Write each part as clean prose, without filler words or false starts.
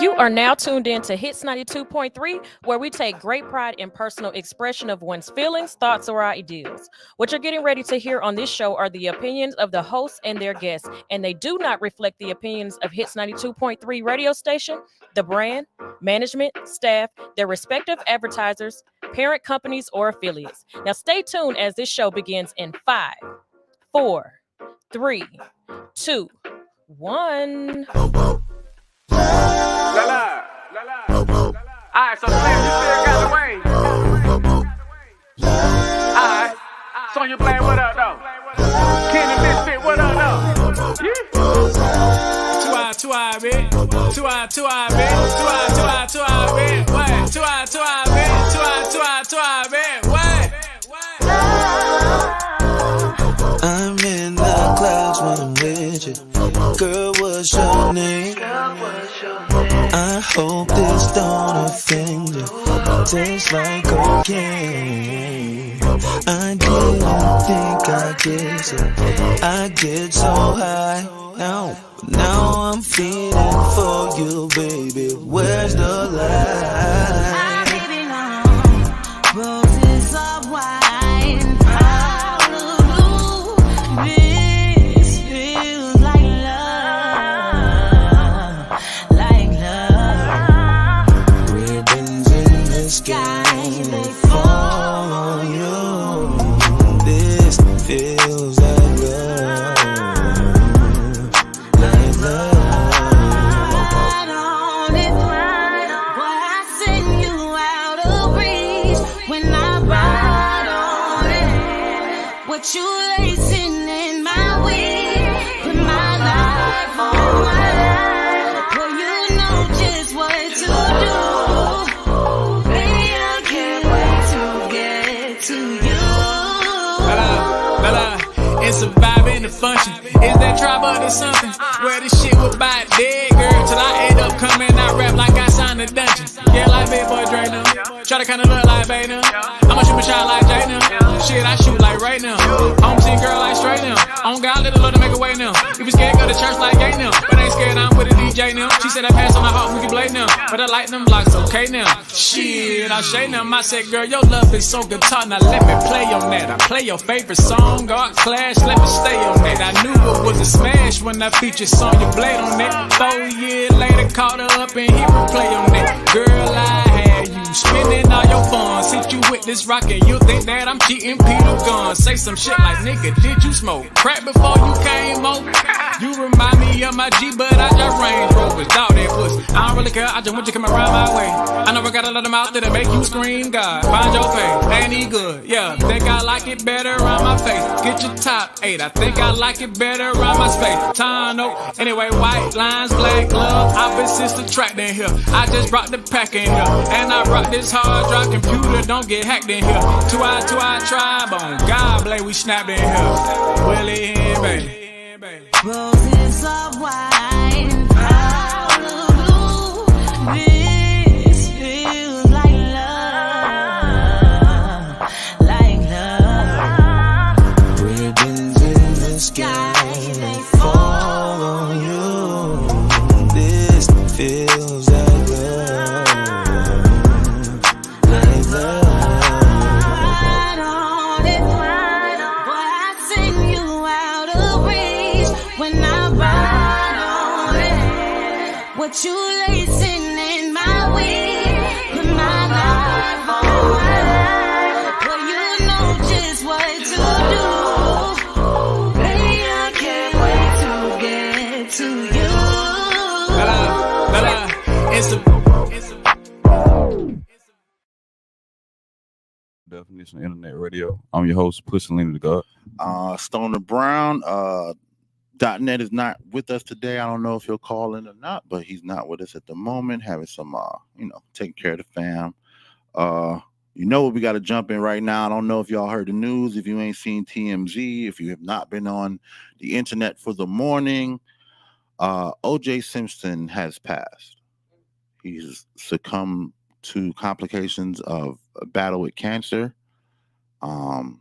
You are now tuned in to Hits 92.3, where we take great pride in personal expression of one's feelings, thoughts, or ideals. What you're getting ready to hear on this show are the opinions of the hosts and their guests, and they do not reflect the opinions of Hits 92.3 radio station, the brand, management, staff, their respective advertisers, parent companies, or affiliates. Now stay tuned as this show begins in 5, 4, 3, 2, 1. La la, la la. Alright, so Slim, you still got the way. Alright, Sonya playing what up though? Kenny Misfit, what up though? Yeah. Two eye, bitch. Two eye, bitch. Two eye, bitch. What? Two eye, bitch. Two eye, bitch. What? I'm in the clouds when I'm with you. Girl, what's your name? I hope this don't offend you. Tastes like cocaine. I didn't think I'd get so. I get so high. Now I'm feeling for you, baby. Where's the lie? Baby, no. Roses of wine. Hallelujah. This feels like love. Like love. Ribbons in the sky, they fall on you. This feels like love. Like love. Right on it. Boy, I send you out of reach when I ride on it. What you lacing in my weed? Put my life on mine. Boy, you know just what to do. Baby, I can't wait to get to you. It's a vibe in the function. Is that tribe or something? Where the shit was by dead girl till I end up coming out rap like I signed a dungeon. Yeah, like big boy Dre now. Try to kinda look like Bay now. I'ma shoot my shot like Jay now. Shit, I shoot like right now. Home team girl like straight now. On God, little Lord to make a way now. If you scared, go to church like gay now. But ain't scared, I'm with a DJ now. She said I pass on my heart, we can blade now. But I like them blocks, okay now. Shit, I shade them. I said, girl, your love is so guitar. Now let me play on that. I play your favorite song, God Clash. Let me stay on that. I knew it was a smash when I featured Sonya Blade on that. 4 years later, caught her up and hit replay on that. Girl, I had you spending all your funds. Hit you with this rock and you think that I'm cheating Peter Gunn. Say some shit like, nigga, did you smoke crack before you came over? You remind me of my G, but I just Range Rovers. Dog that pussy. I don't really care, I just want you to come around my way. I know I got a lot of mouth that'll make you scream, God. Find your pay, ain't he good? Yeah, think I like it better around my face. Get your top 8, I think I like it better around my space. Tano, anyway, white lines, black glove, opposites attract in here. I just brought the pack in here, and I rock this hard drive computer, don't get hacked in here. Two eye tribe on God, blade, we snapped in here. Willie and baby. Roses of wine. Hallelujah. This feels like love. Like love. Ribbons in the sky, they fall on you. This feels like love. Like love. Right on it. Boy, I send you out of reach when I ride on it. What you lacing in my weed? Put my life on mine. Boy, you know just what to do. Baby, I can't wait to get to you. It's a Definition of Internet Radio. I'm your host, Pushalini Da God. Stoner Brown, .net is not with us today. I don't know if he'll call in or not, but he's not with us at the moment, having some, taking care of the fam. You know what we got to jump in right now. I don't know if y'all heard the news. If you ain't seen TMZ, if you have not been on the internet for the morning, O.J. Simpson has passed. He's succumbed to complications of a battle with cancer. One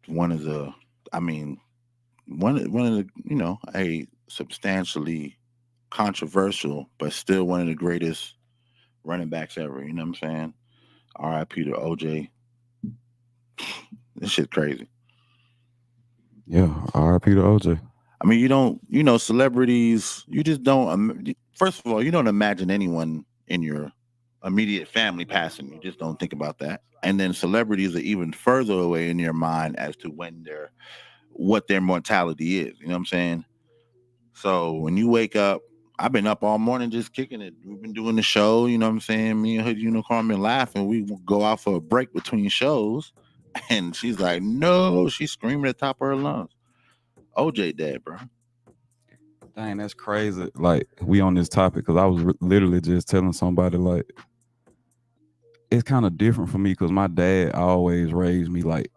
of the, a substantially controversial, but still one of the greatest running backs ever. You know what I'm saying? R.I.P. to OJ. This shit crazy. Yeah, R.I.P. to OJ. I mean, celebrities, you just don't, first of all, you don't imagine anyone in your immediate family passing. You just don't think about that. And then celebrities are even further away in your mind as to what their mortality is. You know what I'm saying? So when you wake up, I've been up all morning just kicking it. We've been doing the show, you know what I'm saying? Me and Hood Unicorn been laughing. We go out for a break between shows. And she's like, no, she's screaming at the top of her lungs. OJ dead, bro. Dang, that's crazy. Like, we on this topic because I was literally just telling somebody, like, it's kind of different for me because my dad always raised me like,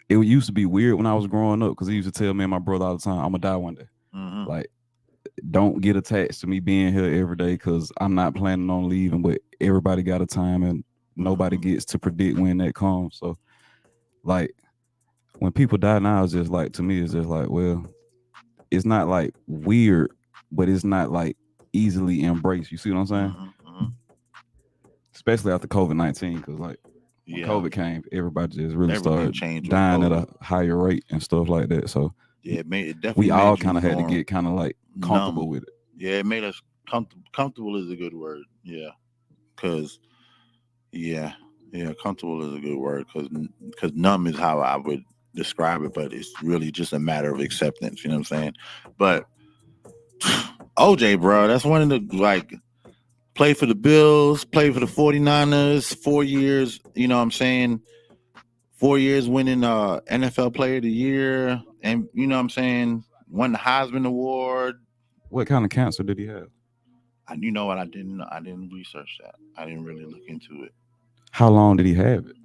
it used to be weird when I was growing up because he used to tell me and my brother all the time, I'm going to die one day. Mm-hmm. Like, don't get attached to me being here every day because I'm not planning on leaving, but everybody got a time and nobody gets to predict when that comes. So, like, when people die now, it's just like, to me, it's just like, well, it's not like weird, but it's not like easily embraced. You see what I'm saying? Mm-hmm. Especially after COVID-19, because like when COVID came, everybody just really started dying at a higher rate and stuff like that. So yeah, it definitely we all kind of had to get kind of like comfortable with it. Yeah, it made us comfortable. Comfortable is a good word. Yeah, because comfortable is a good word because numb is how I would describe it, but it's really just a matter of acceptance. You know what I'm saying? But OJ, bro, that's one of the like. Played for the Bills, played for the 49ers, 4 years, you know what I'm saying? 4 years winning NFL Player of the Year, and you know what I'm saying? Won the Heisman Award. What kind of cancer did he have? You know what? I didn't research that. I didn't really look into it. How long did he have it?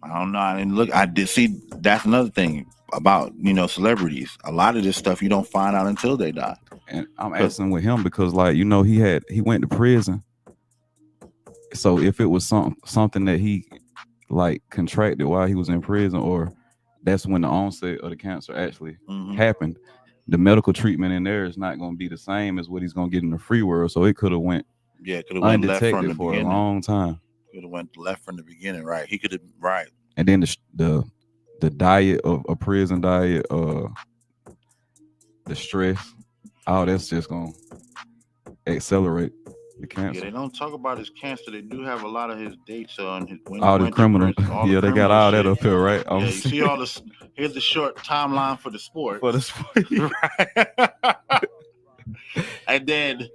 I don't know. I didn't look. I did see. That's another thing about celebrities. A lot of this stuff you don't find out until they die. And I'm asking with him because, like, he went to prison. So if it was something that he like contracted while he was in prison, or that's when the onset of the cancer actually happened, the medical treatment in there is not going to be the same as what he's going to get in the free world. So it could have went undetected for a long time. Could have went left from the beginning, right? He could have, right. And then the diet of a prison diet, the stress, all that's just gonna accelerate the cancer. Yeah, they don't talk about his cancer. They do have a lot of his dates on all the criminal. Yeah, they got all that up here, right? Yeah, you see all this. Here's the short timeline for the sport. Right. And then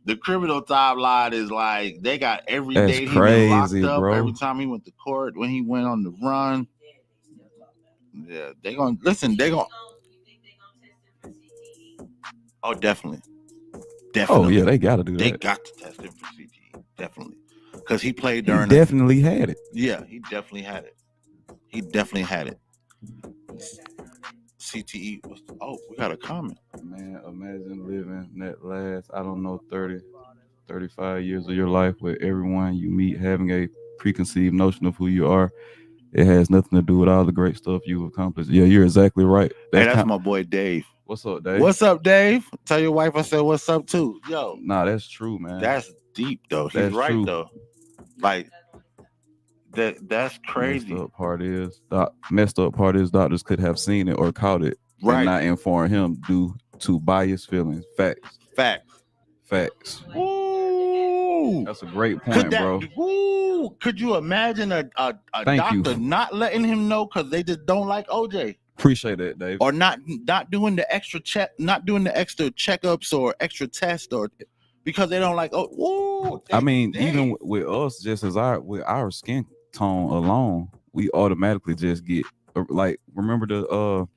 the criminal timeline is like they got every day he been locked up, bro. Every time he went to court, when he went on the run. Yeah, they gonna listen. They gonna. Oh, definitely. Oh yeah, they got to do that. They got to test him for CTE, definitely, because he played during. He definitely had it. Yeah, he definitely had it. He definitely had it. CTE was. Oh, we got a comment. Man, imagine living that last, I don't know, 30, 35 years of your life with everyone you meet having a preconceived notion of who you are. It has nothing to do with all the great stuff you've accomplished. Yeah, you're exactly right. That's my boy Dave. What's up, Dave? What's up, Dave? Tell your wife I said what's up too. Yo. Nah, that's true, man. That's deep though. He's right true. Though. Like that's crazy. Messed up part is doctors could have seen it or caught it and not inform him due to biased feelings. Facts. Ooh. That's a great point, bro. Ooh, could you imagine a doctor not letting him know because they just don't like OJ? Appreciate that, Dave. Or not doing the extra checkups or extra tests, or because they don't like. Even with us, just as with our skin tone alone, we automatically just get like. Remember the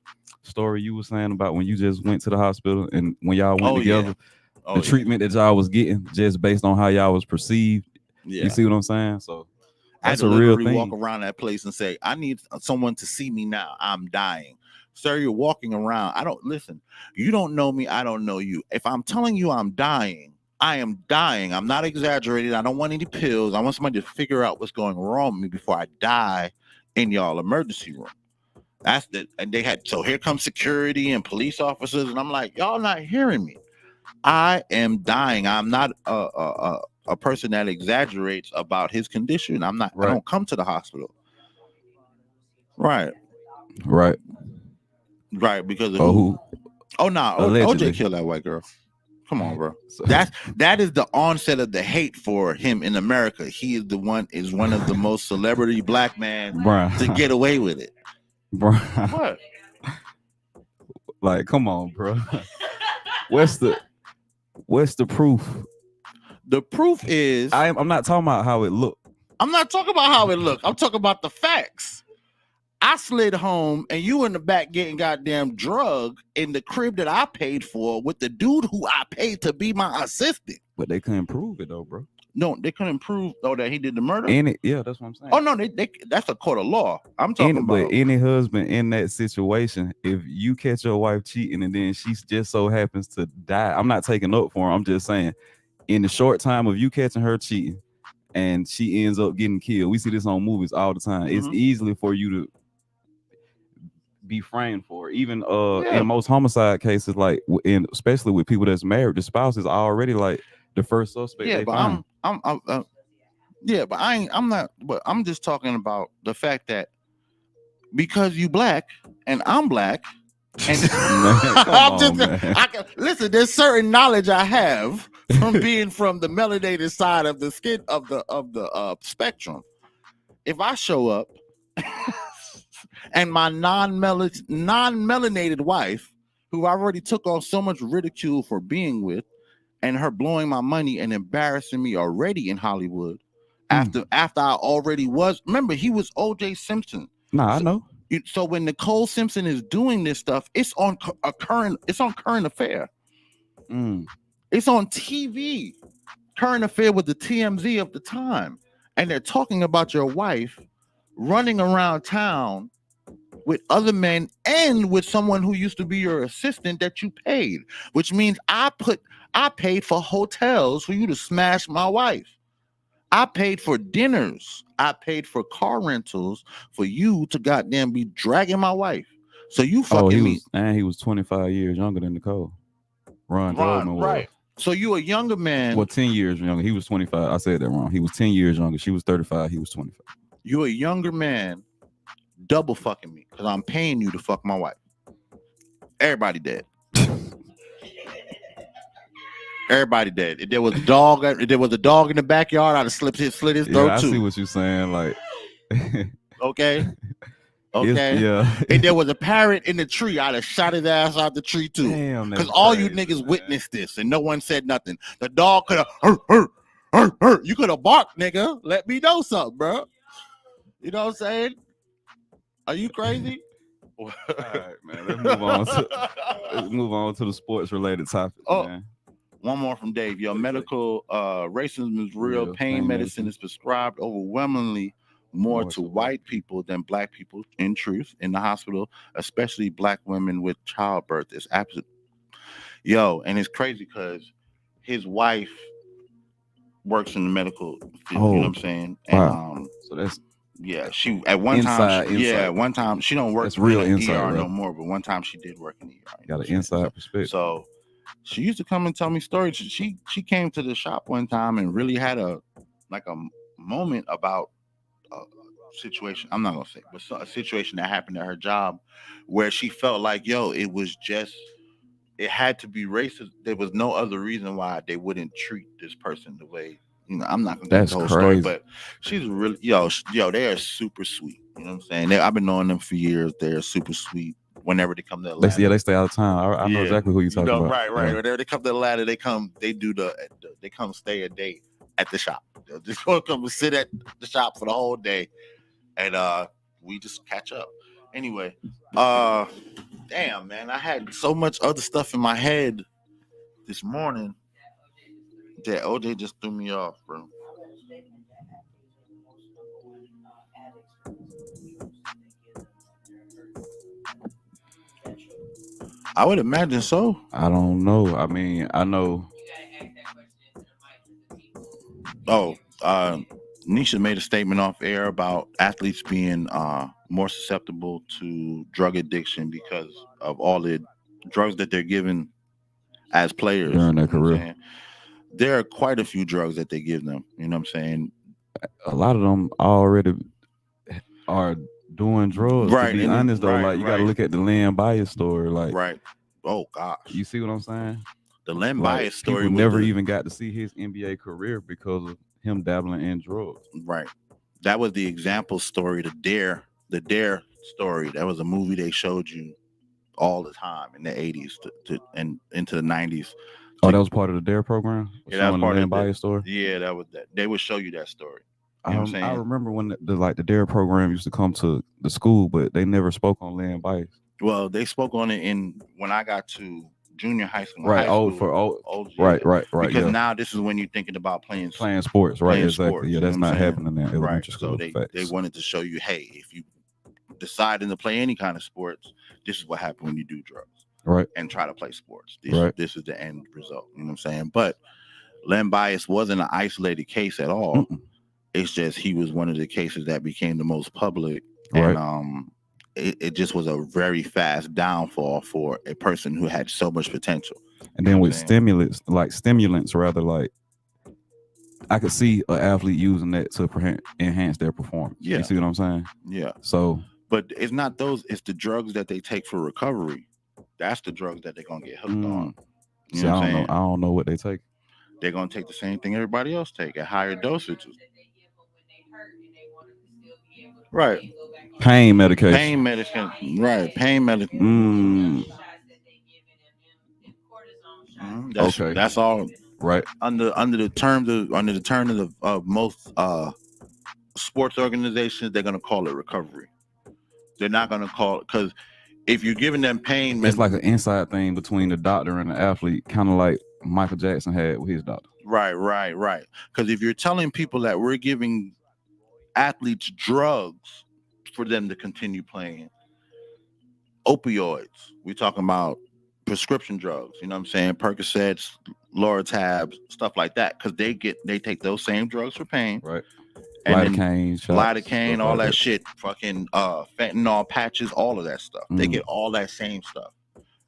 story you were saying about when you just went to the hospital and when y'all went together, the treatment that y'all was getting just based on how y'all was perceived. Yeah. You see what I'm saying? So. That's a real thing. Walk around that place and say, I need someone to see me now. I'm dying. Sir, you're walking around. You don't know me. I don't know you. If I'm telling you I'm dying, I am dying. I'm not exaggerating. I don't want any pills. I want somebody to figure out what's going wrong with me before I die in y'all emergency room. And they had, so here comes security and police officers. And I'm like, y'all not hearing me. I am dying. I'm not a person that exaggerates about his condition. I'm not. I Right. don't come to the hospital. Right. Right. Right. Because of Or who? who? Oh no, Allegedly. OJ killed that white girl. Come on, bro. So- That is the onset of the hate for him in America. He is one of the most celebrity black men Bruh. to get away with it. Bruh. What? Like, come on, bro. What's the proof? The proof is I'm not talking about how it looked. I'm not talking about how it looked. I'm talking about the facts. I slid home and you in the back getting goddamn drugged in the crib that I paid for with the dude who I paid to be my assistant. But they couldn't prove it though, bro. No, they couldn't prove that he did the murder. Yeah, that's what I'm saying. Oh no, they that's a court of law. I'm talking about. But any husband in that situation, if you catch your wife cheating and then she just so happens to die, I'm not taking up for her. I'm just saying, in the short time of you catching her cheating and she ends up getting killed, we see this on movies all the time. It's easily for you to be framed for. Even in most homicide cases, like especially with people that's married, the spouse is already like the first suspect. Yeah, they but find. I'm not. But I'm just talking about the fact that because you black and I'm black, and I can listen. There's certain knowledge I have from being from the melanated side of the skin of the spectrum. If I show up and my non-melanated wife, who I already took on so much ridicule for being with, and her blowing my money and embarrassing me already in Hollywood, after I already was. Remember, he was O.J. Simpson. I know. So when Nicole Simpson is doing this stuff, it's on current affair. It's on TV, current affair with the TMZ of the time, and they're talking about your wife running around town with other men and with someone who used to be your assistant that you paid, which means I paid for hotels for you to smash my wife. I paid for dinners. I paid for car rentals for you to goddamn be dragging my wife. So you fucking me. And he was 25 years younger than Nicole. Ron Goldman was. Right. So you a younger man. Well, 10 years younger. He was 25. I said that wrong. He was 10 years younger. She was 35. He was 25. You a younger man double fucking me because I'm paying you to fuck my wife. Everybody dead. Everybody dead. If there was a dog in the backyard, I'd have slit his throat too. I see what you're saying. Like, okay. If there was a parrot in the tree, I'd have shot his ass out the tree too. Damn, because all you niggas witnessed this and no one said nothing. The dog could have you could have barked, nigga. Let me know something, bro. You know what I'm saying? Are you crazy? All right, man. Let's move on to the sports related topics, man. One more from Dave. Your medical racism is real. Pain medicine is prescribed overwhelmingly more to white people than black people, in truth, in the hospital, especially black women with childbirth. It's absolute. And it's crazy because his wife works in the medical field, you know what I'm saying? And wow. So that's she at one time she don't work. That's real in insight, ER right? No more, but one time she did work in the ER. Got an inside perspective. So she used to come and tell me stories. She came to the shop one time and really had a moment about a situation. I'm not gonna say, but a situation that happened at her job where she felt like, it had to be racist. There was no other reason why they wouldn't treat this person the way. I'm not gonna get the whole story, but she's really they are super sweet. You know what I'm saying? I've been knowing them for years. They're super sweet. Whenever they come to Atlanta, they stay out of town. I know exactly who you're talking about. Right. Yeah. Whenever they come to Atlanta, they come stay a day at the shop. They'll just come and sit at the shop for the whole day, and we just catch up. Anyway, damn man, I had so much other stuff in my head this morning that OJ just threw me off, bro. I would imagine so. I don't know. I mean, I know. Nisha made a statement off air about athletes being more susceptible to drug addiction because of all the drugs that they're given as players during their you know what I'm career. saying? There are quite a few drugs that they give them. You know what I'm saying? A lot of them already are doing drugs. Right, To be and honest, though, right, like you got to right. look at the Lynn Bias story. Like, Right. Oh gosh. you see what I'm saying? The Len Like, Bias story people was never the- even got to see his NBA career because of him dabbling in drugs. right. That was the example story, the Dare story. That was a movie they showed you all the time in the 80s and into the 90s. Oh, that was part of the Dare program? Yeah, that was Showing part the Lynn of the Bias story? Yeah, that was that. They would show you that story. You know what I'm saying? I remember when the Dare program used to come to the school, but they never spoke on Lynn Bias. Well, they spoke on it when I got to junior high school. Right, old, right. Because Yeah. now this is when you're thinking about playing sports, right? playing Exactly. sports, Yeah, you that's know what not I'm saying? happening in elementary Right. school. So they wanted to show you, hey, if you deciding to play any kind of sports, this is what happens when you do drugs. Right. And try to play sports. This is the end result. You know what I'm saying? But Len Bias wasn't an isolated case at all. It's just he was one of the cases that became the most public. Right. And it just was a very fast downfall for a person who had so much potential. And then with stimulants, rather, like I could see an athlete using that to enhance their performance. Yeah. You see what I'm saying? Yeah. So, but it's not those, it's the drugs that they take for recovery. That's the drugs that they're gonna get hooked on. You see, know what I'm I saying? don't know what they take. They're gonna take the same thing everybody else take at higher dosages. Right. Pain medication. Pain medicine. Right. Pain medicine. That's all. Right. Under the terms of most sports organizations, they're gonna call it recovery. They're not gonna call it, because if you're giving them pain, it's like an inside thing between the doctor and the athlete, kind of like Michael Jackson had with his doctor. Right. Because if you're telling people that we're giving athletes drugs for them to continue playing, opioids, we're talking about prescription drugs, you know what I'm saying? Percocets, Loratabs, stuff like that, because they take those same drugs for pain. Right. And lidocaine, all that shit, fucking fentanyl patches, all of that stuff. They get all that same stuff.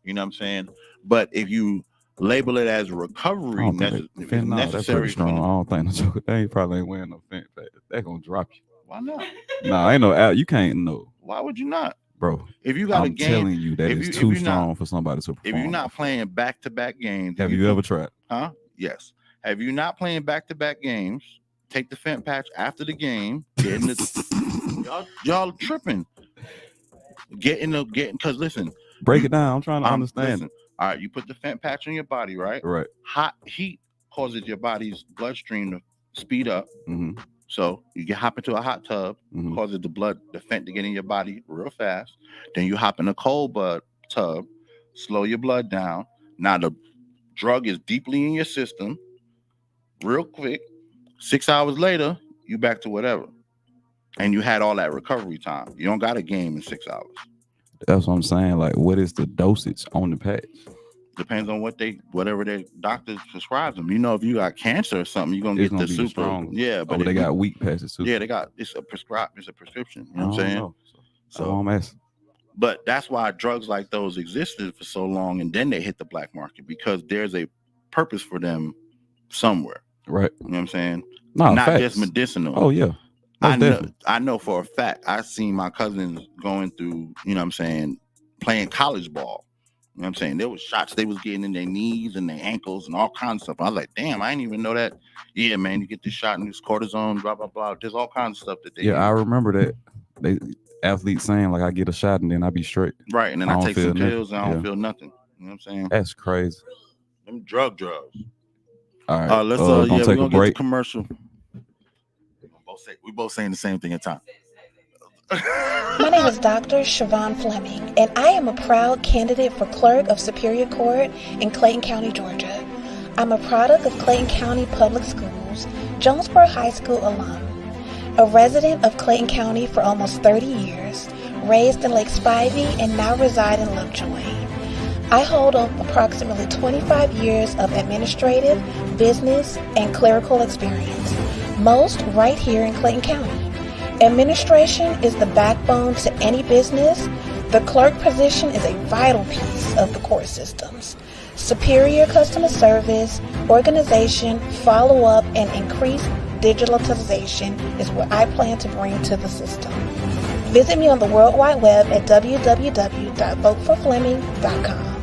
You know what I'm saying? But if you label it as recovery necessary, strong. I don't think they probably ain't wearing no fent. They're gonna drop you. Why not? Nah, ain't no out. You can't know. Why would you not? Bro, if you got a game, telling you that it's too strong for somebody to perform. If you're not playing back-to-back games, have you ever tried? Huh? Yes. Have you not playing back-to-back games? Take the fent patch after the game. Get in the y'all tripping. Because listen, break it down. I'm trying to understand. Listen, all right, you put the fent patch on your body, right? Right. Hot heat causes your body's bloodstream to speed up. Mm-hmm. So you hop into a hot tub, causes the fent to get in your body real fast. Then you hop in a cold tub, slow your blood down. Now the drug is deeply in your system, real quick. 6 hours later, you back to whatever. And you had all that recovery time. You don't got a game in 6 hours. That's what I'm saying. Like, what is the dosage on the patch? Depends on whatever their doctor prescribes them. You know, if you got cancer or something, you're gonna get the super strong. Yeah, but they got weak patches too. Yeah, it's a prescription. You know what I'm saying? So I'm asking. But that's why drugs like those existed for so long, and then they hit the black market, because there's a purpose for them somewhere. Right. You know what I'm saying? No, not facts. just medicinal. Oh yeah. I know for a fact. I seen my cousins going through, you know what I'm saying, playing college ball. You know what I'm saying? There was shots they was getting in their knees and their ankles and all kinds of stuff. I was like, damn, I didn't even know that. Yeah, man, you get this shot and this cortisone, blah, blah, blah. There's all kinds of stuff that they do. I remember that. They athletes saying, like, I get a shot and then I be straight. Right, and then I take some pills and I don't feel nothing. You know what I'm saying? That's crazy. Them drugs. All right. Let's we're gonna take a break. Get the commercial. We both saying the same thing in time. My name is Dr. Siobhan Fleming, and I am a proud candidate for Clerk of Superior Court in Clayton County, Georgia. I'm a product of Clayton County Public Schools, Jonesboro High School alum, a resident of Clayton County for almost 30 years, raised in Lake Spivey, and now reside in Lovejoy. I hold approximately 25 years of administrative, business, and clerical experience, most right here in Clayton County. Administration is the backbone to any business. The clerk position is a vital piece of the court systems. Superior customer service, organization, follow-up, and increased digitalization is what I plan to bring to the system. Visit me on the World Wide Web at www.voteforfleming.com.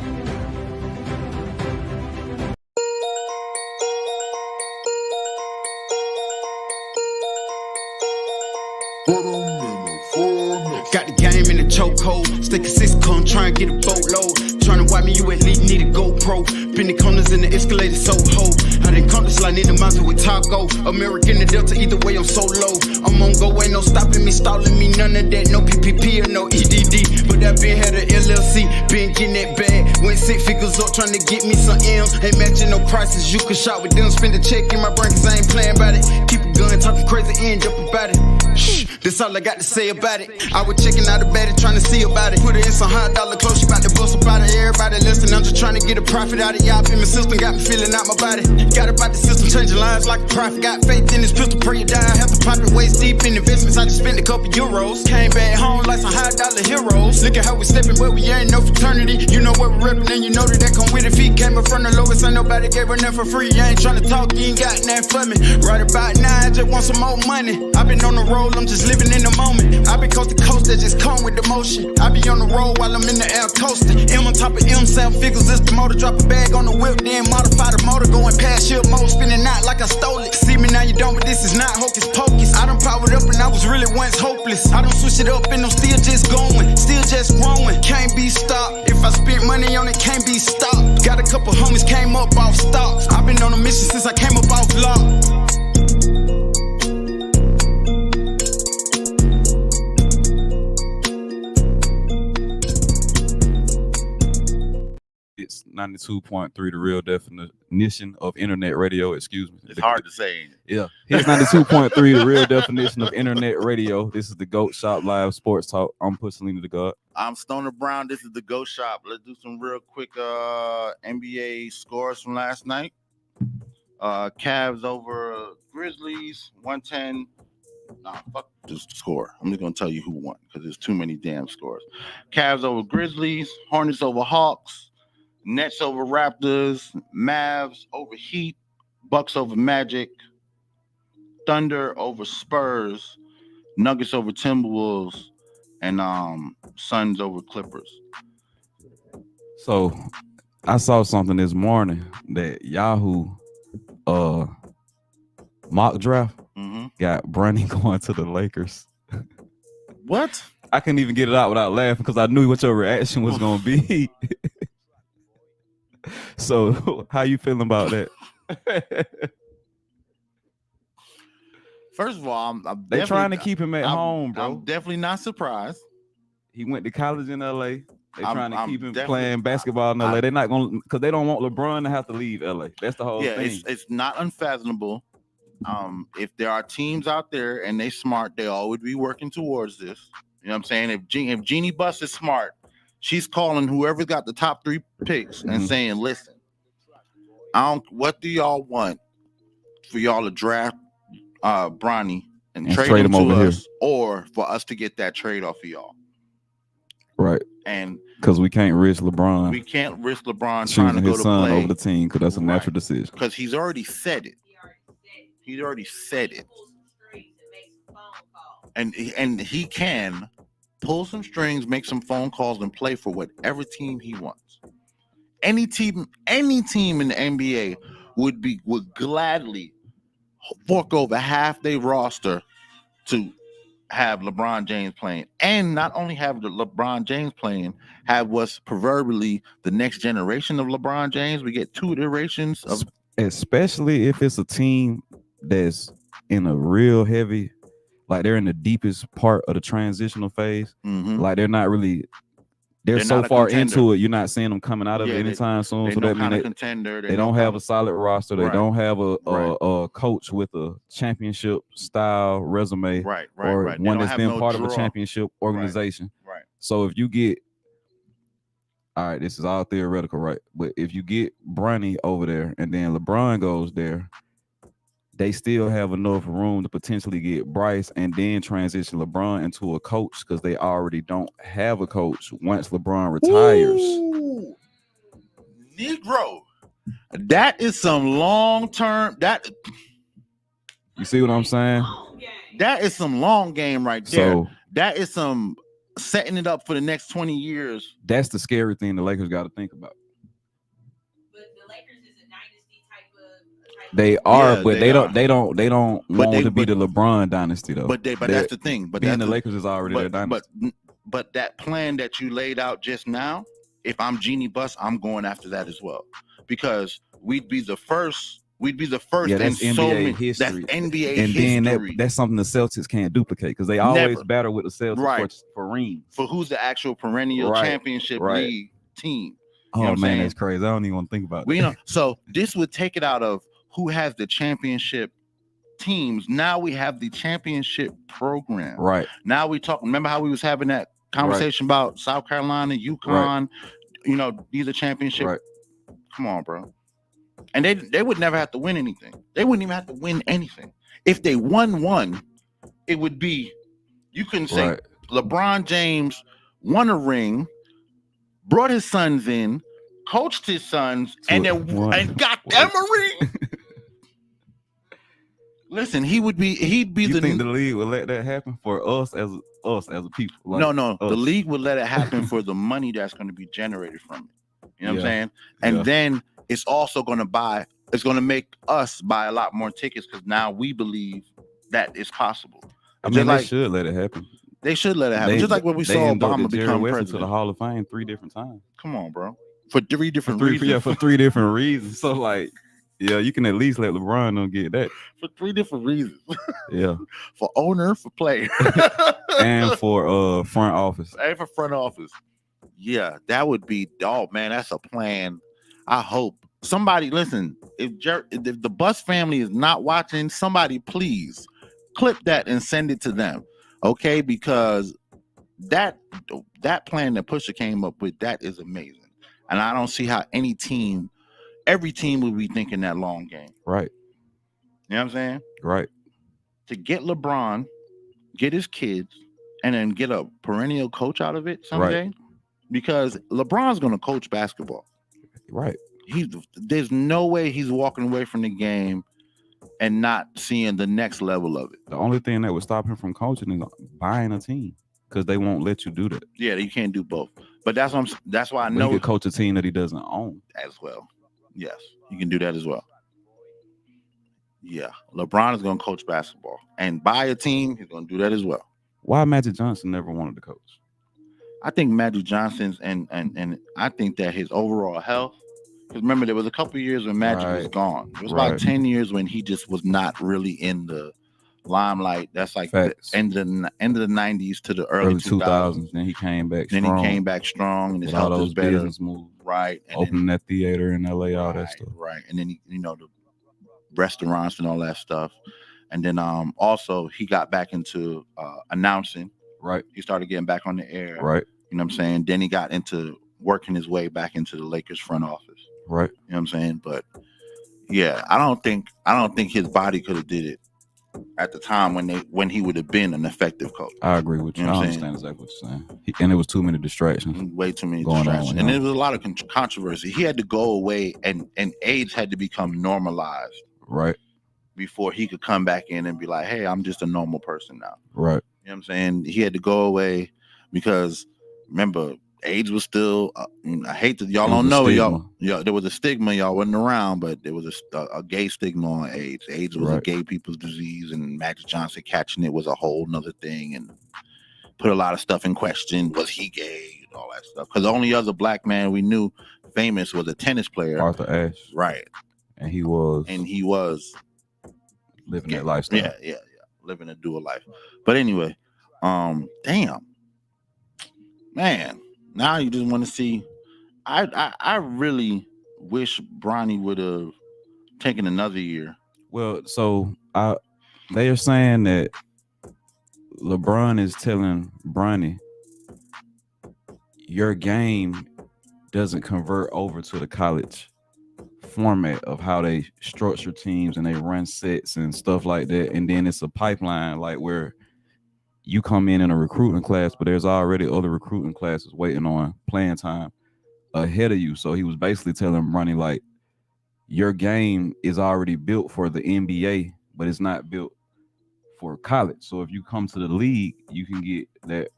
Got the game in the chokehold. Stay consistent, come try and get a boatload. Trying to wipe me, you at least need a GoPro. Been the corners in the escalator so ho. I didn't come to slide in the mountain with taco. American the Delta, either way I'm so low. I'm on go, ain't no stopping me, stalling me, none of that. No PPP or no EDD. But I been had a LLC, been getting that bag. Went 6 figures up, trying to get me some M's. Ain't matching no prices, you can shop with them. Spend a check in my brain, cause I ain't playing about it. Keep a gun, talking crazy, end up about it. Shh, that's all I got to say about it. I was checking out the bed, trying to see about it. Put her in some $100 clothes, she bout to bust about it. Everybody listen, I'm just trying to get a profit out of y'all. In my system, got me feeling out my body. Got about the system, changing lines like a prophet. Got faith in this pistol, pray you die. Have to pop it waist deep in investments. I just spent a couple euros. Came back home like some $100 heroes. Look at how we stepping, but we ain't no fraternity. You know what we're repping, and you know that come with it. Feet came up from the lowest, ain't nobody gave her nothing for free. You ain't trying to talk, you ain't got nothing for me. Right about now, I just want some more money. I been on the road, I'm just living in the moment. I been coast to coast, that just come with the motion. I be on the road while I'm in the air coasting. M on top of M, 7 figures, it's the motor. Drop a bag on the whip, then modify the motor. Going past ship mode, spinning out like I stole it. See me now, you don't, but this is not hocus pocus. I done powered up and I was really once hopeless. I done switch it up and I'm still just going, still just growing. Can't be stopped. If I spent money on it, can't be stopped. Got a couple homies came up off stocks. I've been on a mission since I came up off lock. It's 92.3, the real definition of internet radio. Excuse me. It's hard to say. Yeah. It's 92.3, the real definition of internet radio. This is the GOAT Shop Live Sports Talk. I'm Pushalini Da God. I'm Stoner Brown. This is the GOAT Shop. Let's do some real quick NBA scores from last night. Cavs over Grizzlies, 110. Nah, fuck this score. I'm just going to tell you who won because there's too many damn scores. Cavs over Grizzlies, Hornets over Hawks, Nets over Raptors, Mavs over Heat, Bucks over Magic, Thunder over Spurs, Nuggets over Timberwolves, and Suns over Clippers. So I saw something this morning that Yahoo mock draft got Bronny going to the Lakers. What? I couldn't even get it out without laughing because I knew what your reaction was going to be. So how you feeling about that? First of all, I'm they trying to keep him at home, bro. I'm definitely not surprised. He went to college in LA. They trying to keep him playing basketball in LA. They're not going to, because they don't want LeBron to have to leave LA. That's the whole thing. It's not unfathomable. If there are teams out there and they smart, they all would be working towards this. You know what I'm saying? If Jeannie Buss is smart, she's calling whoever got the top 3 picks and saying, listen, what do y'all want for y'all to draft Bronny and trade him over us, or for us to get that trade off of y'all? Right. And because we can't risk LeBron. We can't risk LeBron choosing trying to his go to son play over the team because that's a natural decision. Because he's already said it. He's already said it. And he can pull some strings, make some phone calls, and play for whatever team he wants. Any team in the NBA would gladly fork over half their roster to have LeBron James playing. And not only have the LeBron James playing, have what's proverbially the next generation of LeBron James. We get 2 iterations of, especially if it's a team that's in a real heavy, like they're in the deepest part of the transitional phase. Like they're not really, they're so far into it, you're not seeing them coming out of it anytime soon. So that means they don't have a solid roster. They don't have a coach with a championship style resume, or one that's been part of a championship organization. Right. So if you get, all right, this is all theoretical, right? But if you get Bronny over there and then LeBron goes there, they still have enough room to potentially get Bryce and then transition LeBron into a coach because they already don't have a coach once LeBron retires. Ooh, Negro. That is some long term. You see what I'm saying? That is some long game right there. So that is some setting it up for the next 20 years. That's the scary thing the Lakers got to think about. But the Lakers is a dynasty type of. They are, Yeah, but they don't want to be the LeBron dynasty though. But that's the thing. But being the Lakers is already their dynasty. But that plan that you laid out just now, if I'm Jeannie Buss, I'm going after that as well, because we'd be the first. Yeah, that's in NBA so many, history. That's NBA and history. then that's something the Celtics can't duplicate because they always battle with the Celtics for rings. For who's the actual perennial championship league team. You know man, that's crazy. I don't even want to think about it. You know, so this would take it out of who has the championship teams. Now we have the championship program. Right. Now we talk. Remember how we was having that conversation about South Carolina, UConn, you know, these are championship. Right. Come on, bro. And they would never have to win anything. They wouldn't even have to win anything. If they won one, it would be, you can say LeBron James won a ring, brought his sons in, coached his sons, and got them a ring. Listen, he'd be you think the league would let that happen for us as a people? Like no. The league would let it happen for the money that's going to be generated from it. You know what I'm saying? And then it's also going to make us buy a lot more tickets because now we believe that it's possible. I mean, they should let it happen. They should let it happen. Just like when we saw Obama become president. To the Hall of Fame 3 different times. Come on, bro. For 3 different reasons. Yeah, for 3 different reasons. So, like, yeah, you can at least let LeBron don't get that. For 3 different reasons. Yeah. For owner, for player. And for front office. And for front office. Yeah, that would be, man, that's a plan. I hope somebody listen. If the Buss family is not watching, somebody please clip that and send it to them, okay? Because that plan that Pusha came up with, that is amazing, and I don't see how every team would be thinking that long game. Right. You know what I'm saying? Right. To get LeBron, get his kids, and then get a perennial coach out of it someday, because LeBron's going to coach basketball. Right. There's no way he's walking away from the game and not seeing the next level of it. The only thing that would stop him from coaching is buying a team, because they won't let you do that. Yeah, you can't do both. But that's why I know he could coach a team that he doesn't own as well. Yes, you can do that as well. Yeah, LeBron is going to coach basketball and buy a team. He's going to do that as well. Why Magic Johnson never wanted to coach? I think Magic Johnson's and I think that his overall health. Because remember, there was a couple of years when Magic was gone. It was about 10 years when he just was not really in the limelight. That's like the end of the 90s to the early 2000s. Then he came back strong. Then he came back strong, and his health was better. Business moves. Right. And opening that theater in LA, all that stuff. Right. And then, the restaurants and all that stuff. And then also he got back into announcing. Right. He started getting back on the air. Right. You know what I'm saying? Then he got into working his way back into the Lakers front office. Right. You know what I'm saying? But yeah, I don't think his body could have did it at the time when he would have been an effective coach. I agree with you. I understand exactly what you're saying. And there was too many distractions. Way too many distractions. And there was a lot of controversy. He had to go away and AIDS had to become normalized. Right. Before he could come back in and be like, hey, I'm just a normal person now. Right. You know what I'm saying? He had to go away because remember, AIDS was still, I hate that y'all don't know, y'all, there was a stigma, y'all wasn't around, but there was a gay stigma on AIDS. AIDS was a gay people's disease, and Magic Johnson catching it was a whole nother thing and put a lot of stuff in question. Was he gay and all that stuff? Because the only other black man we knew famous was a tennis player. Arthur Ashe. Right. And he was living that lifestyle. Yeah. Living a dual life. But anyway, damn. Man. Now you just want to see. I really wish Bronny would have taken another year. Well, so they are saying that LeBron is telling Bronny, your game doesn't convert over to the college format of how they structure teams and they run sets and stuff like that. And then it's a pipeline like where you come in a recruiting class, but there's already other recruiting classes waiting on playing time. ahead of you. So he was basically telling Ronnie like, your game is already built for the NBA, but it's not built for college. So if you come to the league, you can get that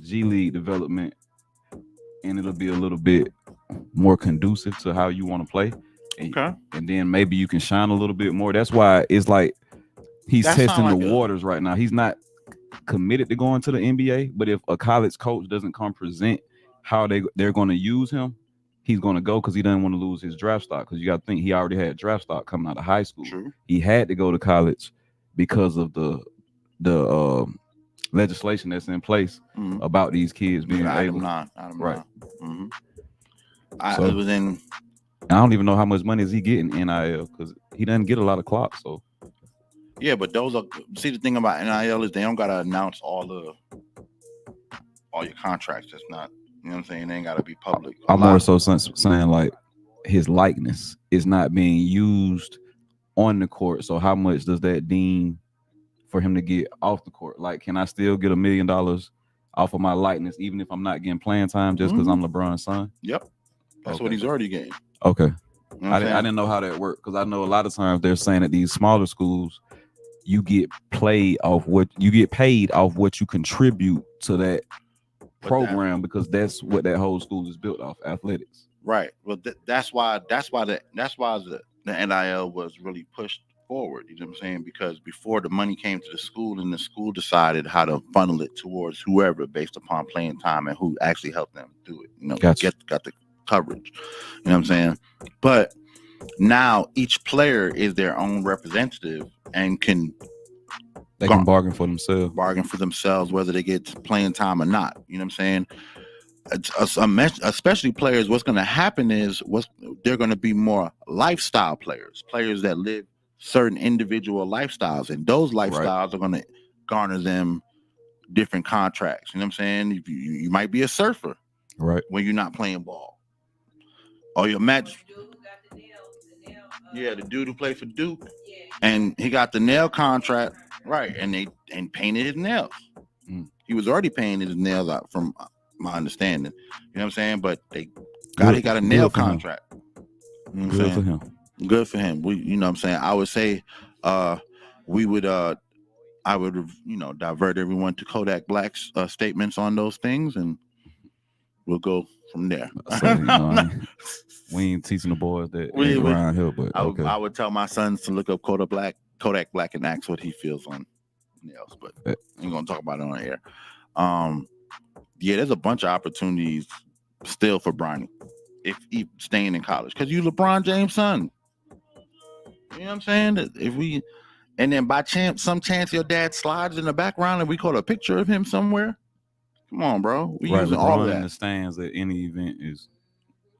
G League development, and it'll be a little bit more conducive to how you want to play. Okay. And then maybe you can shine a little bit more. That's why it's like he's That sound testing like the waters right now. He's not committed to going to the NBA, but if a college coach doesn't come present how they're going to use him, he's going to go because he doesn't want to lose his draft stock. Because you got to think he already had draft stock coming out of high school. True. He had to go to college because of the legislation that's in place about these kids being able. Right. So, It was in. I don't even know how much money is he getting NIL because he doesn't get a lot of clock. So Yeah, but those are, see, the thing about NIL is they don't gotta announce all your contracts. That's not, you know what I'm saying? They ain't gotta be public. I'm more so saying like his likeness is not being used on the court. So how much does that deem for him to get off the court? Like, can I still get $1 million off of my likeness even if I'm not getting playing time just because I'm LeBron's son? Yep, that's what he's already getting. Okay. You know I didn't know how that worked because I know a lot of times they're saying that these smaller schools, you get paid off what you contribute to that program because that's what that whole school is built off, athletics. Right. Well, that's why the NIL was really pushed forward. You know what I'm saying? Because before the money came to the school, and the school decided how to funnel it towards whoever based upon playing time and who actually helped them do it. You know, got the coverage. You know what I'm saying? But now each player is their own representative and can bargain for themselves, whether they get playing time or not. You know what I'm saying? Especially players, what's going to happen is they're going to be more lifestyle players that live certain individual lifestyles, and those lifestyles are going to garner them different contracts. You know what I'm saying? You might be a surfer, right, when you're not playing ball, or your match. Yeah, the dude who played for Duke, and he got the nail contract, right? And they painted his nails. He was already painting his nails out, from my understanding. You know what I'm saying? But he got a nail contract. You know what I'm saying? Good for him. You know what I'm saying? I would say, I would divert everyone to Kodak Black's statements on those things, and we'll go from there. We ain't teaching the boys that around here, but okay. I would tell my sons to look up Kodak Black and ask what he feels on nails, but we ain't gonna talk about it on air. Yeah, there's a bunch of opportunities still for Bronny if he staying in college, because you LeBron James' son. You know what I'm saying? And then by some chance your dad slides in the background and we caught a picture of him somewhere. Come on, bro. We're using all of that. In the stands at any event is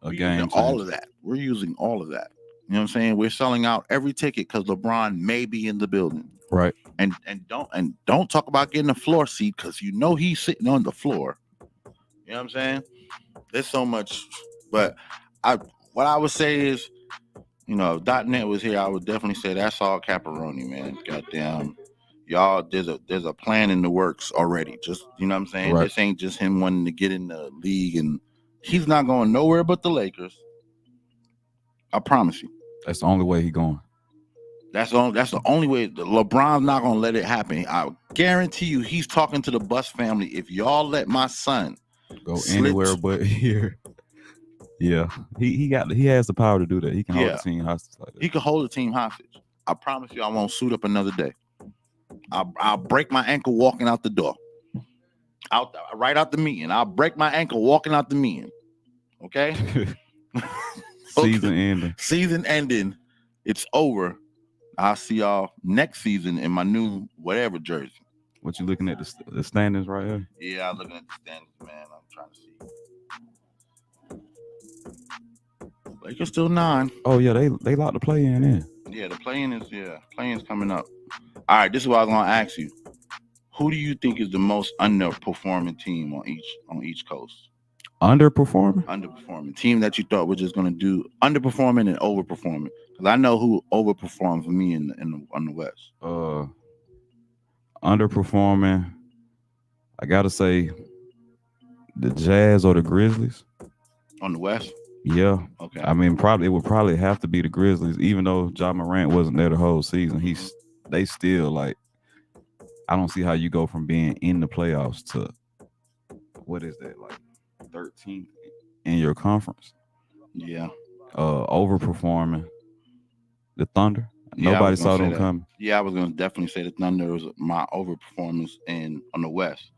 a game changer. All of that. We're using all of that. You know what I'm saying? We're selling out every ticket because LeBron may be in the building. Right. And don't talk about getting a floor seat, because you know he's sitting on the floor. You know what I'm saying? There's so much. But what I would say is, you know, if .net was here, I would definitely say that's all Caparoni, man. Goddamn. Y'all, there's a plan in the works already. Just, you know what I'm saying? Right. This ain't just him wanting to get in the league, and he's not going nowhere but the Lakers. I promise you. That's the only way he's going. That's the only way. LeBron's not going to let it happen. I guarantee you he's talking to the Buss family. If y'all let my son go anywhere but here. Yeah. He has the power to do that. He can hold the team hostage like that. He can hold the team hostage. I promise you I won't suit up another day. I'll break my ankle walking out the door. Right out the meeting. I'll break my ankle walking out the meeting. Okay? Season ending. It's over. I'll see y'all next season in my new whatever jersey. What you looking at the standings right here? Yeah, I'm looking at the standings, man. I'm trying to see. Lakers still 9. Oh yeah, they locked the play in. Yeah, the play-in's coming up. All right, this is what I was gonna ask you. Who do you think is the most underperforming team on each coast? Underperforming team that you thought was just gonna do underperforming and overperforming. Because I know who overperformed for me on the West. Underperforming, I gotta say the Jazz or the Grizzlies. On the West? Yeah. Okay. I mean, it would probably have to be the Grizzlies, even though Ja Morant wasn't there the whole season. They still like. I don't see how you go from being in the playoffs to what is that, like 13th in your conference? Yeah. Overperforming the Thunder. Yeah, Nobody saw them coming. Yeah, I was gonna definitely say the Thunder was my overperformance on the West.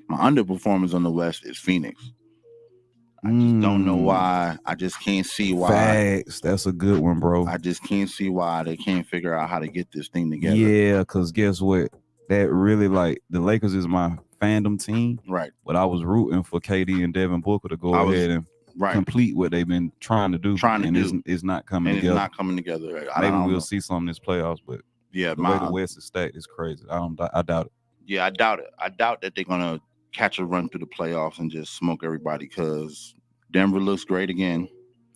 My underperformance on the West is Phoenix. I just don't know why. I just can't see why. Facts. That's a good one, bro. I just can't see why they can't figure out how to get this thing together. Yeah, because guess what? That really, like, the Lakers is my fandom team. Right. But I was rooting for KD and Devin Booker to go ahead and complete what they've been trying to do. It's not coming together. It's not coming together. Maybe we'll see some this playoffs, but yeah, the way the West is stacked is crazy. I doubt it. Yeah, I doubt it. I doubt that they're gonna catch a run through the playoffs and just smoke everybody because Denver looks great again.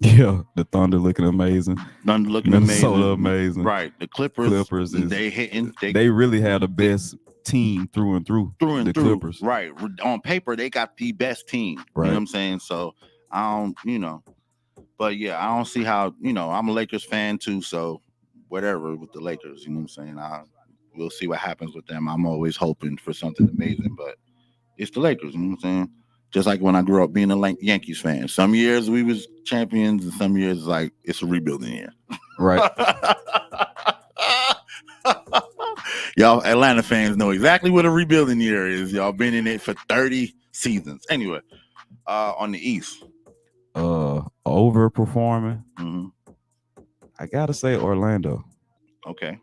Yeah, the Thunder looking amazing. Minnesota amazing. Right. The Clippers they hitting. They really had the best team through and through. Clippers. Right. On paper, they got the best team. Right. You know what I'm saying? So I don't, but yeah, I don't see how, I'm a Lakers fan too. So whatever with the Lakers, you know what I'm saying? We'll see what happens with them. I'm always hoping for something amazing, but it's the Lakers, you know what I'm saying? Just like when I grew up being a Yankees fan. Some years we was champions, and some years like it's a rebuilding year. Right. Y'all Atlanta fans know exactly what a rebuilding year is. Y'all been in it for 30 seasons. Anyway, on the East. Overperforming. Mm-hmm. I gotta say Orlando. Okay.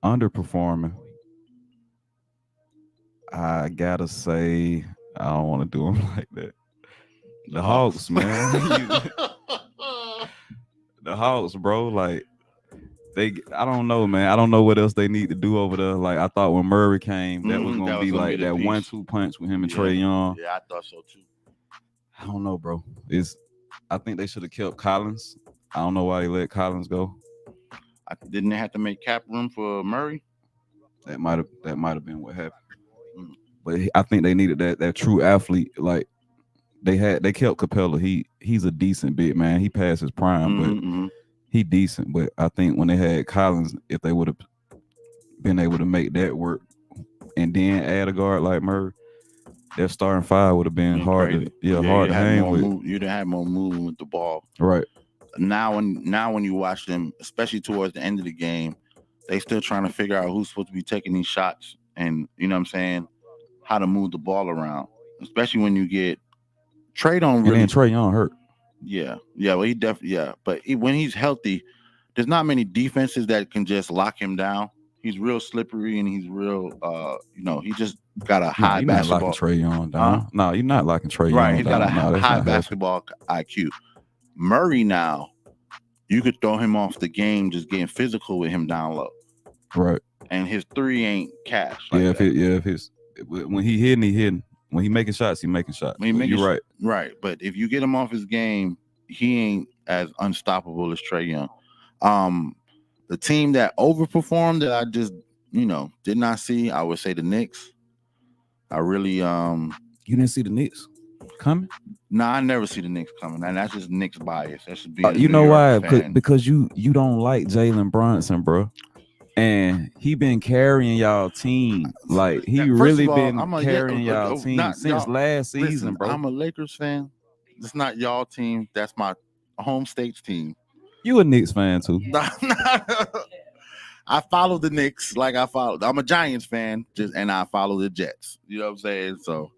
Underperforming. I gotta say, I don't want to do them like that. The Hawks, man. The Hawks, bro. Like I don't know, man. I don't know what else they need to do over there. Like I thought when Murray came, that was gonna be like that 1-2 punch with him and Trae Young. Yeah, I thought so too. I don't know, bro. I think they should have kept Collins. I don't know why they let Collins go. Didn't they have to make cap room for Murray? That might have been what happened. But I think they needed that true athlete. Like they kept Capella. He's a decent big man. He passed his prime, but he decent. But I think when they had Collins, if they would have been able to make that work and then add a guard like Murray, their starting five would have been hard to hang with. You'd have had more movement with the ball. Right. Now when you watch them, especially towards the end of the game, they still trying to figure out who's supposed to be taking these shots and you know what I'm saying, how to move the ball around. Especially when you get Trae don't really. And then Trae Young hurt. Yeah. Well, he definitely But when he's healthy, there's not many defenses that can just lock him down. He's real slippery and he's real. He just got a high basketball. Not locking Trae Young down. No, you're not locking Trae Young. Right, he's got a high basketball IQ. Murray now, you could throw him off the game just getting physical with him down low. Right. And his three ain't cash. Like when he hitting. When he making shots, he making shots. You're right. Right. But if you get him off his game, he ain't as unstoppable as Trae Young. The team that overperformed that I just, did not see, I would say the Knicks. I really You didn't see the Knicks coming? No, I never see the Knicks coming. And that's just Knicks bias. That's just being you know why? Because you don't like Jalen Brunson, bro. And he been carrying y'all team. Like he really been carrying y'all team since last season, bro. I'm a Lakers fan. It's not y'all team. That's my home state's team. You a Knicks fan too. I follow the Knicks I'm a Giants fan, and I follow the Jets. You know what I'm saying? So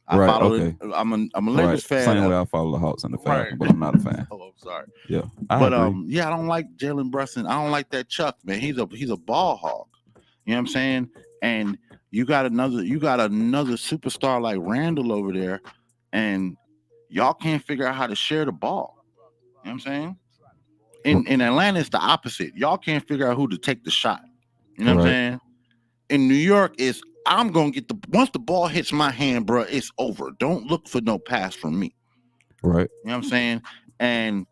I'm a Lakers fan. Same way I follow the Hawks and the Falcons, but I'm not a fan. Oh, I'm sorry. Yeah. I don't like Jalen Brunson. I don't like that Chuck, man. He's a ball hog. You know what I'm saying? And you got another superstar like Randall over there, and y'all can't figure out how to share the ball. You know what I'm saying? In Atlanta, it's the opposite. Y'all can't figure out who to take the shot. You know what I'm saying? In New York, I'm gonna get once the ball hits my hand, bro, it's over. Don't look for no pass from me. Right. You know what I'm saying? And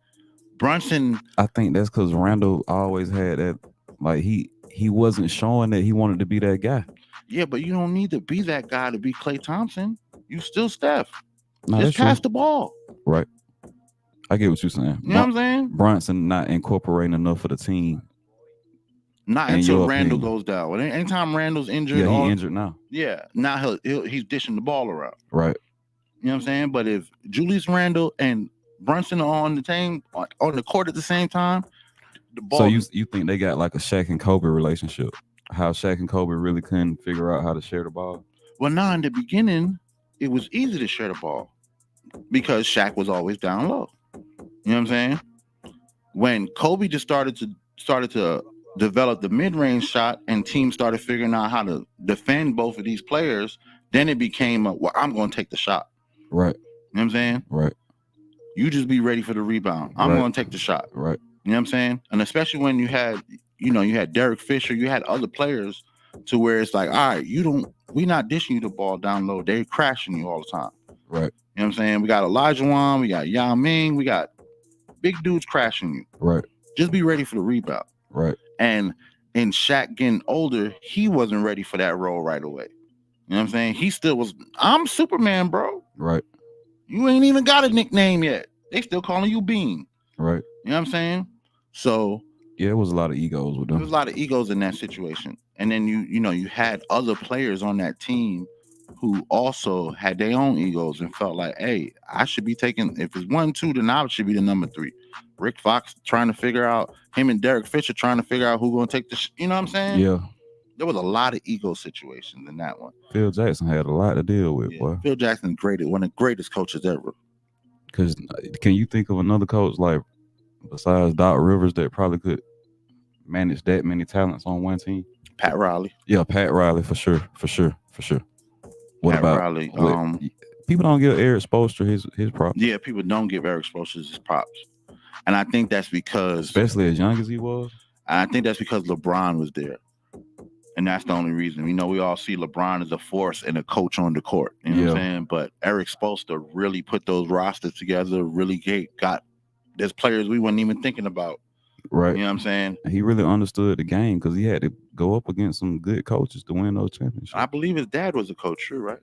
Brunson, I think that's because Randall always had that, like he wasn't showing that he wanted to be that guy. Yeah, but you don't need to be that guy to be Klay Thompson. You still Steph. No, Just that's true. pass the ball. Right. I get what you're saying. You know what I'm saying? Bronson not incorporating enough for the team. Not in until your Randall opinion. goes down. Anytime Randall's injured, Yeah, he injured now. Yeah, now he's dishing the ball around. Right. You know what I'm saying? But if Julius Randle and Brunson are on the team on the court at the same time, the ball. So you think they got like a Shaq and Kobe relationship? How Shaq and Kobe really couldn't figure out how to share the ball? Well, now in the beginning, it was easy to share the ball because Shaq was always down low. You know what I'm saying? When Kobe just started to develop the mid-range shot and teams started figuring out how to defend both of these players, then it became I'm going to take the shot. Right. You know what I'm saying? Right. You just be ready for the rebound. I'm going to take the shot. Right. You know what I'm saying? And especially when you had Derek Fisher, you had other players to where it's like, all right, we not dishing you the ball down low. They're crashing you all the time. Right. You know what I'm saying? We got Elijah Wan, we got Yao Ming, we got big dudes crashing you. Right. Just be ready for the rebound. Right. And in Shaq getting older, he wasn't ready for that role right away. You know what I'm saying? He still was, I'm Superman, bro. Right. You ain't even got a nickname yet. They still calling you Bean. Right. You know what I'm saying? So yeah, it was a lot of egos with them. There was a lot of egos in that situation. And then you had other players on that team who also had their own egos and felt like, hey, I should be taking, if it's 1-2, then I should be the number 3. Rick Fox trying to figure out, him and Derek Fisher trying to figure out who's going to take the, you know what I'm saying? Yeah. There was a lot of ego situations in that one. Phil Jackson had a lot to deal with, boy. Phil Jackson, one of the greatest coaches ever. Because can you think of another coach like besides Doc Rivers that probably could manage that many talents on one team? Pat Riley. Yeah, Pat Riley for sure. What Pat about Riley? People don't give Eric Spoelstra his props. Yeah, people don't give Eric Spoelstra his props, and I think that's because, especially as young as he was, I think that's because LeBron was there. And that's the only reason. We all see LeBron as a force and a coach on the court. You know what I'm saying? But Eric Spoelstra really put those rosters together, really got there's players we weren't even thinking about. Right. You know what I'm saying? He really understood the game because he had to go up against some good coaches to win those championships. I believe his dad was a coach too, right?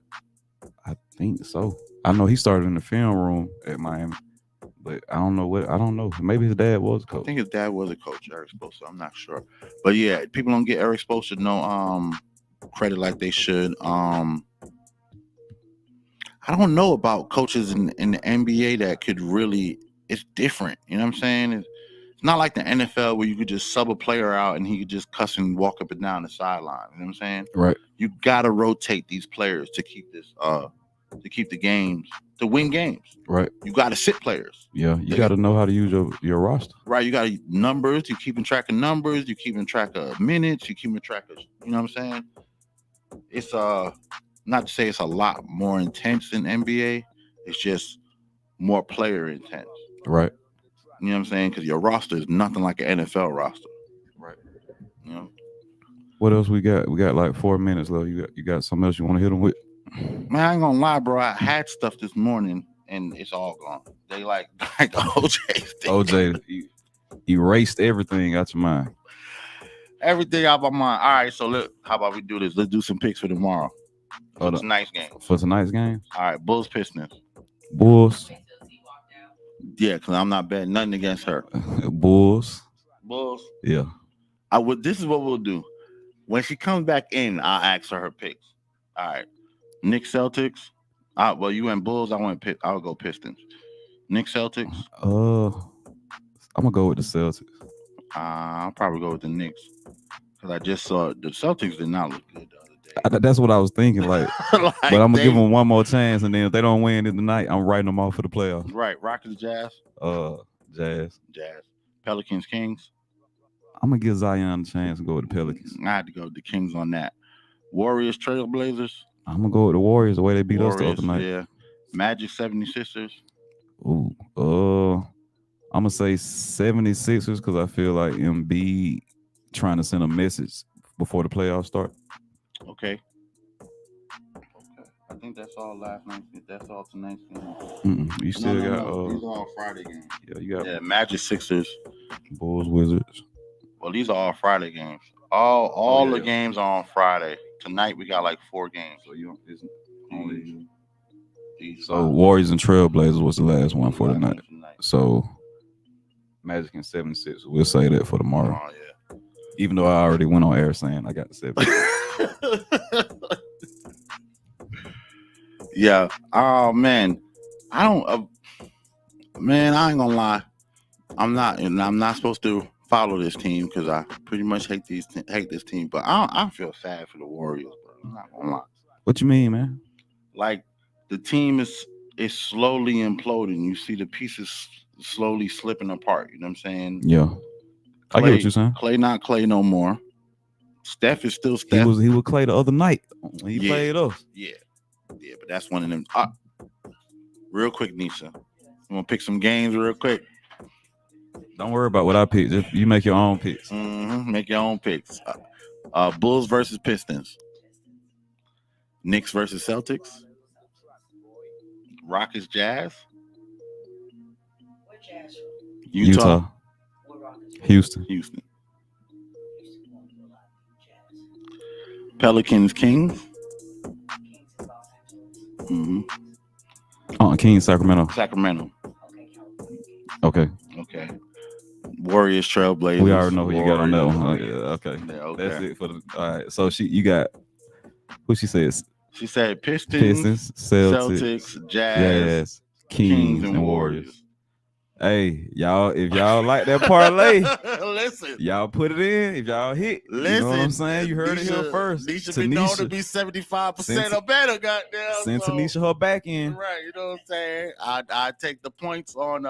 I think so. I know he started in the film room at Miami. But I don't know. Maybe his dad was a coach. I think his dad was a coach, Eric Spoelstra. I'm not sure. But yeah, people don't get Eric Spoelstra no credit like they should. I don't know about coaches in the NBA that could really, it's different. You know what I'm saying? It's not like the NFL where you could just sub a player out and he could just cuss and walk up and down the sideline. You know what I'm saying? Right. You gotta rotate these players to keep this to keep the games, to win games. Right. You got to sit players. Yeah. You got to know how to use your roster. Right. You got numbers. You're keeping track of numbers. You're keeping track of minutes. You're keeping track of, you know what I'm saying? It's not to say it's a lot more intense in NBA. It's just more player intense. Right. You know what I'm saying? Because your roster is nothing like an NFL roster. Right. You know. What else we got? We got like 4 minutes left. You got something else you want to hit them with? Man, I ain't gonna lie, bro. I had stuff this morning and it's all gone. They like the OJ thing. OJ erased everything out your mind. Everything out my mind. All right, so look, how about we do this? Let's do some picks for tomorrow. For tonight's game. For tonight's game? All right, Bulls Pistons. Bulls. Yeah, because I'm not betting nothing against her. Bulls. Yeah. This is what we'll do. When she comes back in, I'll ask her picks. All right. Knicks Celtics. Well, you went Bulls. I'll go Pistons. Knicks Celtics. I'm gonna go with the Celtics. I'll probably go with the Knicks because I just saw the Celtics did not look good the other day. That's what I was thinking. But I'm gonna give them one more chance, and then if they don't win it tonight, I'm writing them off for the playoffs. Right. Rockets Jazz. Jazz. Pelicans Kings. I'm gonna give Zion a chance and go with the Pelicans. I had to go with the Kings on that. Warriors Trailblazers. I'm gonna go with the Warriors the way they beat us the other night. Yeah. Magic 76ers. Ooh. I'm gonna say 76ers because I feel like Embiid trying to send a message before the playoffs start. Okay. I think that's all last night. That's all tonight's game. You still got these are all Friday games. Yeah, you got Magic Sixers. Bulls Wizards. Well, these are all Friday games. All the games are on Friday. Tonight we got like 4 games. So it's only So Warriors and Trailblazers was the last one for the night. So Magic and 76. We'll say that for tomorrow. Oh, yeah. Even though I already went on air saying I got the 76. Yeah. Oh man, I don't. Man, I ain't gonna lie. I'm not supposed to follow this team because I pretty much hate this team. But I feel sad for the Warriors, bro. I'm not gonna lie. What you mean, man? Like the team is slowly imploding. You see the pieces slowly slipping apart. You know what I'm saying? Yeah. I get what you're saying. Clay not Clay no more. Steph is still Steph. He was Clay the other night when he played us. Yeah, but that's one of them. Real quick, Nisha. I'm gonna pick some games real quick. Don't worry about what I pick. Just you make your own picks. Make your own picks. Bulls versus Pistons. Knicks versus Celtics. Rockets Jazz. Utah. Houston. Pelicans Kings. Kings Sacramento. Okay. Warriors Trailblazers. We already know who you got on that one. Okay. That's it for the. All right. So you got who she says? She said Pistons, Celtics, Jazz, Kings, and Warriors. Hey, y'all, if y'all like that parlay, listen, y'all put it in. If y'all hit, listen, you know what I'm saying? You heard it here first. Nisha be known to be 75% or better, goddamn. Send Tanisha her back in. Right, you know what I'm saying? I take the points on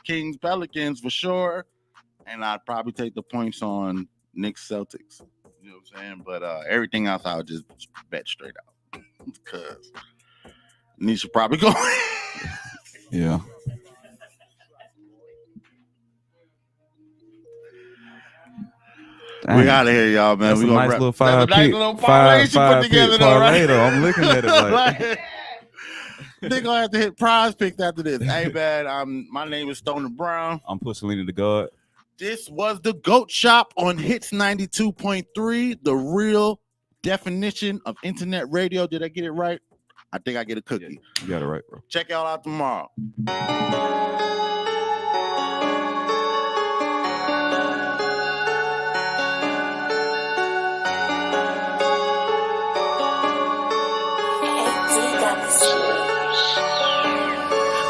Kings Pelicans for sure, and I'd probably take the points on Knicks Celtics. You know what I'm saying? But everything else, I would just bet straight out because Nisha probably go. Yeah. Dang. We out of here, y'all, man. That's we a gonna nice wrap. little five put together, though, right? I'm looking at it like they're gonna have to hit prize picks after this. Hey, man, my name is Stoner Brown. I'm Pushalini Da God. This was the GOAT Shop on Hits 92.3, the real definition of internet radio. Did I get it right? I think I get a cookie. Yeah, you got it right, bro. Check y'all out tomorrow.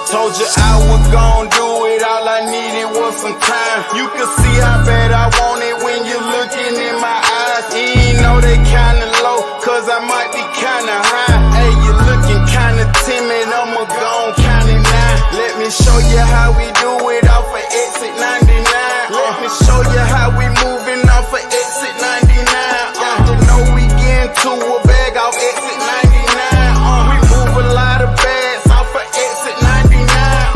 Told you I was gon' do it, all I needed was some time. You can see how bad I want it when you're looking in my eyes. You ain't know they kinda low, cause I might be kinda high. Hey, you looking kinda timid, I'ma gon' count it now. Let me show you how we do it off of exit 99. Let me show you how we moving off of exit 99. You know we getting to a bag off exit 99. We move a lot of bags off of exit 99.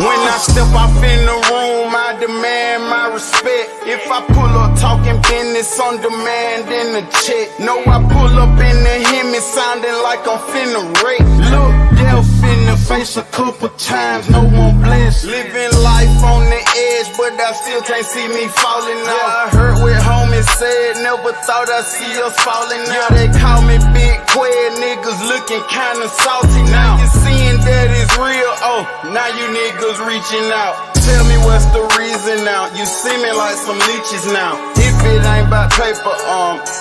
When I step off in the room, I demand my respect. If I pull up talking business on demand in the check. No, I pull up in the Hemi sounding like I'm finna wreck. Look, they'll finna face a couple times, no one blessed. Living life on the edge, but I still can't see me falling out. I heard what homies said, never thought I'd see us falling out. They call me Big Quail, niggas looking kinda salty now. You seeing that it's real, oh, now you niggas reaching out. Tell me what's the reason now. You see me like some leeches now. If it ain't about paper,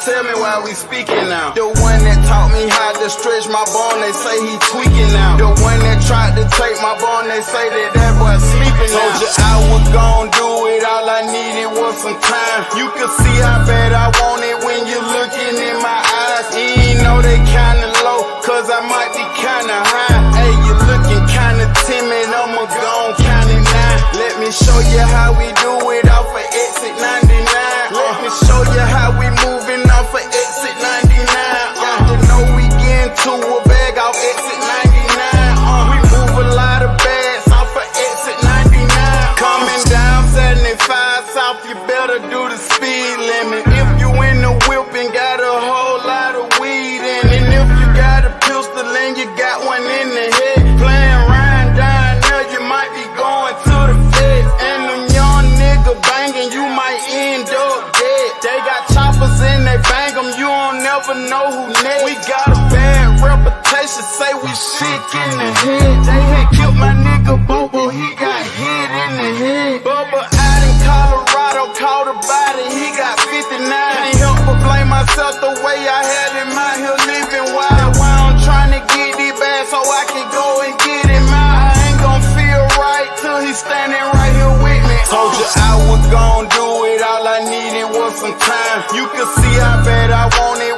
tell me why we speaking now. The one that taught me how to stretch my bone, they say he tweaking now. The one that tried to take my bone, they say that boy sleeping now. Told you I was gon' do it, all I needed was some time. You can see how bad I want it when you're looking in my eyes. You ain't know they kinda low, cause I might be kinda high. Hey, you looking kinda timid, I'ma gon' count it now. Let me show you how we do it off of exit 99. Let me show you how we moving off of exit 99. You know we getting to a bag off exit 99. We move a lot of bags off of exit 99. Coming down 75 south, you better do the speed limit. If you in the whip and got a whole lot of weed in it, and if you got a pistol and you got one in the head, playing Ryan down there, you might be going to the feds. And them young nigga banging, you might end up dead. They got choppers and they bang them, you don't never know who next. We got a bad reputation, say we sick in the head. They had killed my nigga Bobo, he got hit in the head. Bubba out in Colorado, caught a body, he got 59. Can't help but blame myself the way I had him out here living wild. That's why I'm trying to get it back so I can go and get him out. I ain't gon' feel right till he's standing right here with me. Told you I was gon' do it, all I needed was some time. You could see how bad I want it.